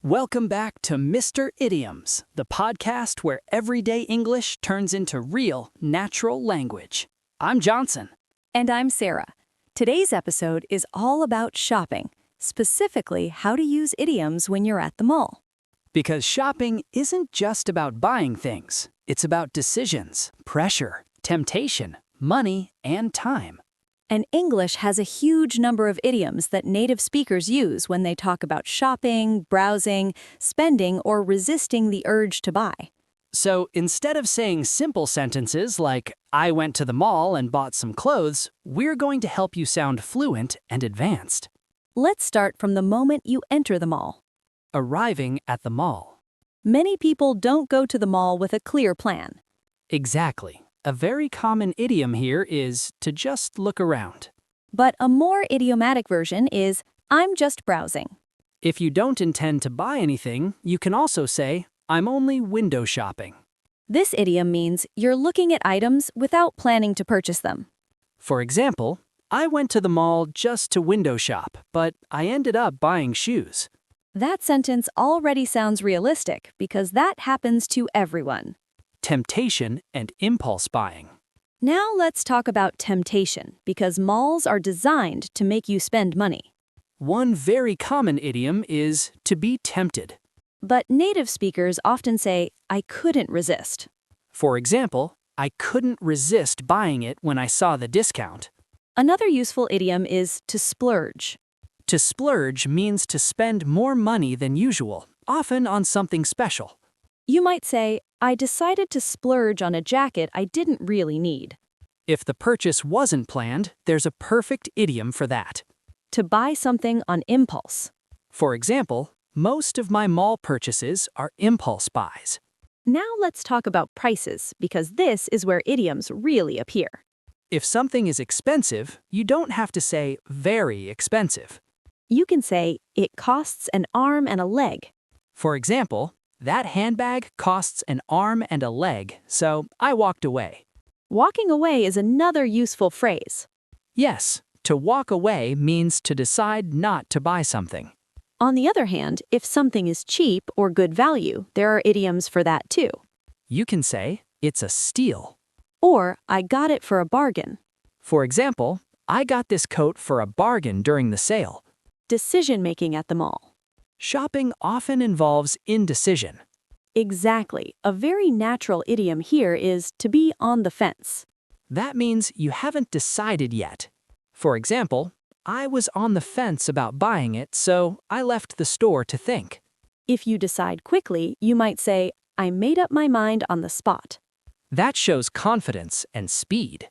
Welcome back to Mr. Idioms, the podcast where everyday English turns into real, natural language. I'm Johnson. And I'm Sarah. Today's episode is all about shopping, specifically how to use idioms when you're at the mall. Because shopping isn't just about buying things. It's about decisions, pressure, temptation, money, and time. And English has a huge number of idioms that native speakers use when they talk about shopping, browsing, spending, or resisting the urge to buy. So instead of saying simple sentences like, I went to the mall and bought some clothes, we're going to help you sound fluent and advanced. Let's start from the moment you enter the mall. Arriving at the mall. Many people don't go to the mall with a clear plan. Exactly. A very common idiom here is to just look around. But a more idiomatic version is, I'm just browsing. If you don't intend to buy anything, you can also say, I'm only window shopping. This idiom means you're looking at items without planning to purchase them. For example, I went to the mall just to window shop, but I ended up buying shoes. That sentence already sounds realistic because that happens to everyone. Temptation and impulse buying. Now let's talk about temptation, because malls are designed to make you spend money. One very common idiom is to be tempted. But native speakers often say, I couldn't resist. For example, I couldn't resist buying it when I saw the discount. Another useful idiom is to splurge. To splurge means to spend more money than usual, often on something special. You might say, I decided to splurge on a jacket I didn't really need. If the purchase wasn't planned, there's a perfect idiom for that. To buy something on impulse. For example, most of my mall purchases are impulse buys. Now let's talk about prices, because this is where idioms really appear. If something is expensive, you don't have to say very expensive. You can say, it costs an arm and a leg. For example, that handbag costs an arm and a leg, so I walked away. Walking away is another useful phrase. Yes, to walk away means to decide not to buy something. On the other hand, if something is cheap or good value, there are idioms for that too. You can say, it's a steal. Or, I got it for a bargain. For example, I got this coat for a bargain during the sale. Decision-making at the mall. Shopping often involves indecision. Exactly. A very natural idiom here is to be on the fence. That means you haven't decided yet. For example, I was on the fence about buying it, so I left the store to think. If you decide quickly, you might say, I made up my mind on the spot. That shows confidence and speed.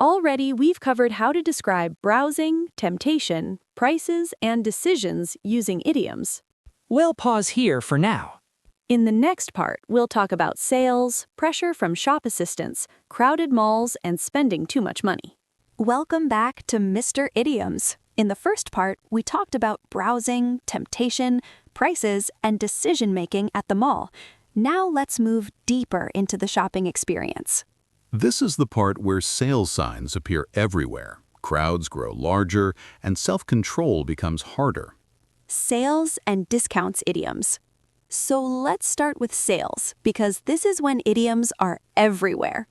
Already, we've covered how to describe browsing, temptation, prices, and decisions using idioms. We'll pause here for now. In the next part, we'll talk about sales, pressure from shop assistants, crowded malls, and spending too much money. Welcome back to Mr. Idioms. In the first part, we talked about browsing, temptation, prices, and decision-making at the mall. Now let's move deeper into the shopping experience. This is the part where sales signs appear everywhere, crowds grow larger, and self-control becomes harder. Sales and discounts idioms. So let's start with sales, because this is when idioms are everywhere.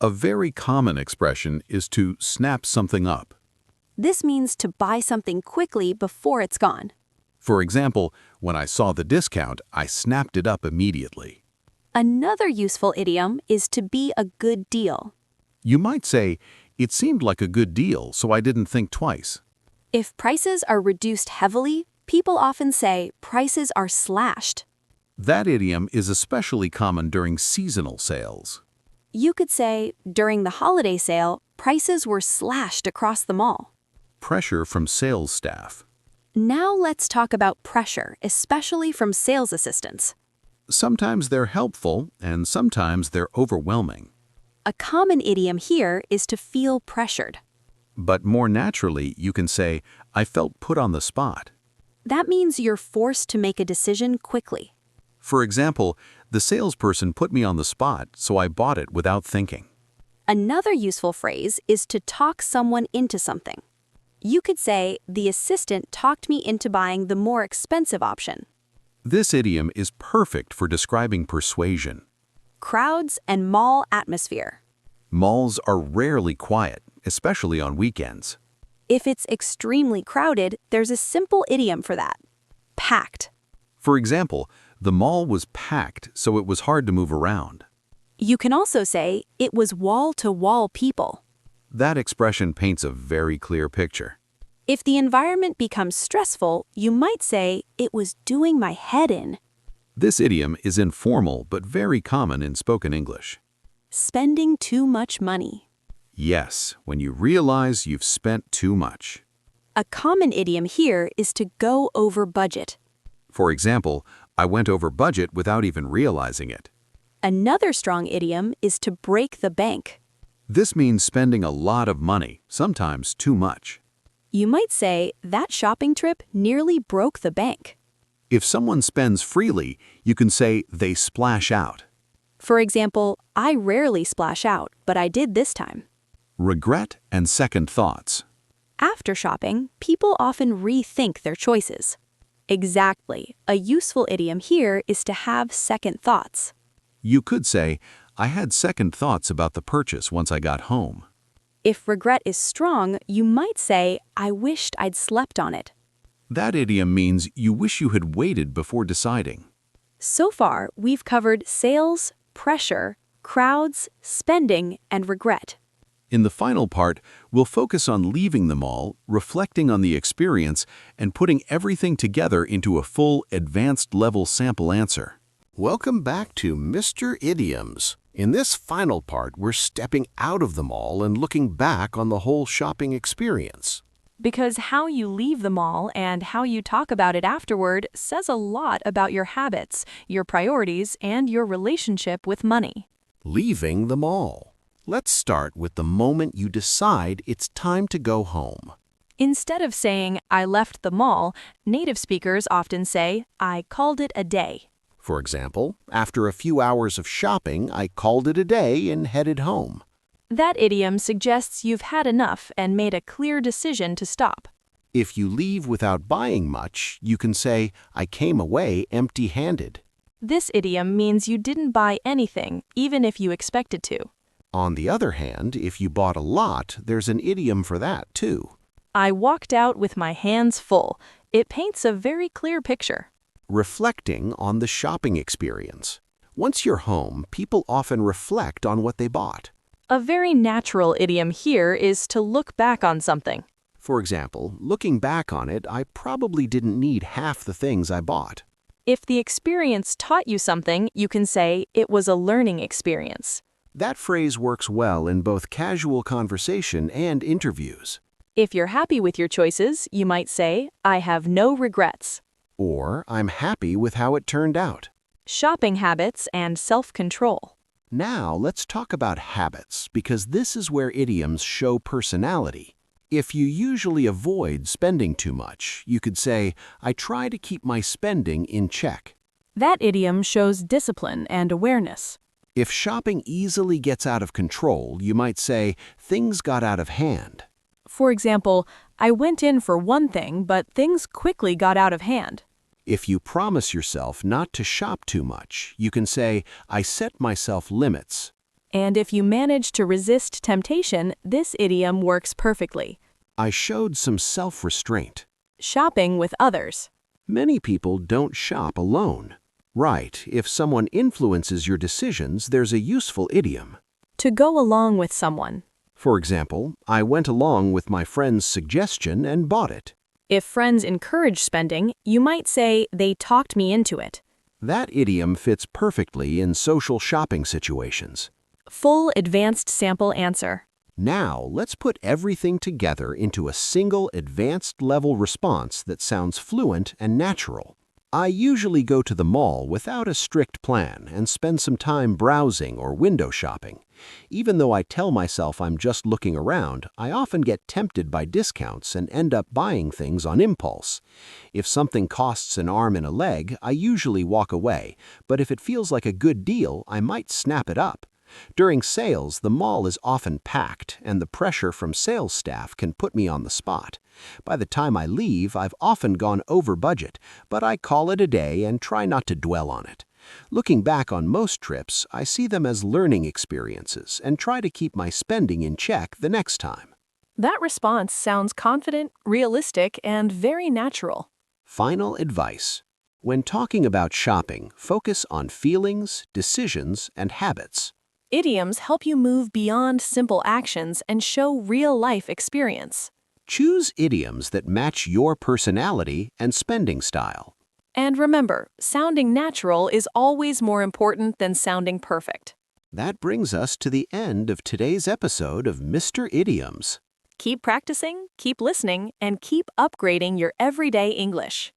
A very common expression is to snap something up. This means to buy something quickly before it's gone. For example, when I saw the discount, I snapped it up immediately. Another useful idiom is to be a good deal. You might say, it seemed like a good deal, so I didn't think twice. If prices are reduced heavily, people often say prices are slashed. That idiom is especially common during seasonal sales. You could say, during the holiday sale, prices were slashed across the mall. Pressure from sales staff. Now let's talk about pressure, especially from sales assistants. Sometimes they're helpful, and sometimes they're overwhelming. A common idiom here is to feel pressured. But more naturally, you can say, I felt put on the spot. That means you're forced to make a decision quickly. For example, the salesperson put me on the spot, so I bought it without thinking. Another useful phrase is to talk someone into something. You could say, the assistant talked me into buying the more expensive option. This idiom is perfect for describing persuasion. Crowds and mall atmosphere. Malls are rarely quiet, especially on weekends. If it's extremely crowded, there's a simple idiom for that. Packed. For example, the mall was packed, so it was hard to move around. You can also say, it was wall-to-wall people. That expression paints a very clear picture. If the environment becomes stressful, you might say, it was doing my head in. This idiom is informal but very common in spoken English. Spending too much money. Yes, when you realize you've spent too much. A common idiom here is to go over budget. For example, I went over budget without even realizing it. Another strong idiom is to break the bank. This means spending a lot of money, sometimes too much. You might say, that shopping trip nearly broke the bank. If someone spends freely, you can say they splash out. For example, I rarely splash out, but I did this time. Regret and second thoughts. After shopping, people often rethink their choices. Exactly. A useful idiom here is to have second thoughts. You could say, I had second thoughts about the purchase once I got home. If regret is strong, you might say, I wished I'd slept on it. That idiom means you wish you had waited before deciding. So far, we've covered sales, pressure, crowds, spending, and regret. In the final part, we'll focus on leaving the mall, reflecting on the experience, and putting everything together into a full, advanced-level sample answer. Welcome back to Mr. Idioms. In this final part, we're stepping out of the mall and looking back on the whole shopping experience. Because how you leave the mall and how you talk about it afterward says a lot about your habits, your priorities, and your relationship with money. Leaving the mall. Let's start with the moment you decide it's time to go home. Instead of saying, I left the mall, native speakers often say, I called it a day. For example, after a few hours of shopping, I called it a day and headed home. That idiom suggests you've had enough and made a clear decision to stop. If you leave without buying much, you can say, I came away empty-handed. This idiom means you didn't buy anything, even if you expected to. On the other hand, if you bought a lot, there's an idiom for that too. I walked out with my hands full. It paints a very clear picture. Reflecting on the shopping experience. Once you're home, people often reflect on what they bought. A very natural idiom here is to look back on something. For example, looking back on it, I probably didn't need half the things I bought. If the experience taught you something, you can say it was a learning experience. That phrase works well in both casual conversation and interviews. If you're happy with your choices, you might say, I have no regrets. Or, I'm happy with how it turned out. Shopping habits and self-control. Now, let's talk about habits, because this is where idioms show personality. If you usually avoid spending too much, you could say, I try to keep my spending in check. That idiom shows discipline and awareness. If shopping easily gets out of control, you might say, things got out of hand. For example, I went in for one thing, but things quickly got out of hand. If you promise yourself not to shop too much, you can say, I set myself limits. And if you manage to resist temptation, this idiom works perfectly. I showed some self-restraint. Shopping with others. Many people don't shop alone. Right, if someone influences your decisions, there's a useful idiom. To go along with someone. For example, I went along with my friend's suggestion and bought it. If friends encourage spending, you might say, they talked me into it. That idiom fits perfectly in social shopping situations. Full advanced sample answer. Now, let's put everything together into a single advanced level response that sounds fluent and natural. I usually go to the mall without a strict plan and spend some time browsing or window shopping. Even though I tell myself I'm just looking around, I often get tempted by discounts and end up buying things on impulse. If something costs an arm and a leg, I usually walk away, but if it feels like a good deal, I might snap it up. During sales, the mall is often packed, and the pressure from sales staff can put me on the spot. By the time I leave, I've often gone over budget, but I call it a day and try not to dwell on it. Looking back on most trips, I see them as learning experiences and try to keep my spending in check the next time. That response sounds confident, realistic, and very natural. Final advice. When talking about shopping, focus on feelings, decisions, and habits. Idioms help you move beyond simple actions and show real-life experience. Choose idioms that match your personality and spending style. And remember, sounding natural is always more important than sounding perfect. That brings us to the end of today's episode of Mr. Idioms. Keep practicing, keep listening, and keep upgrading your everyday English.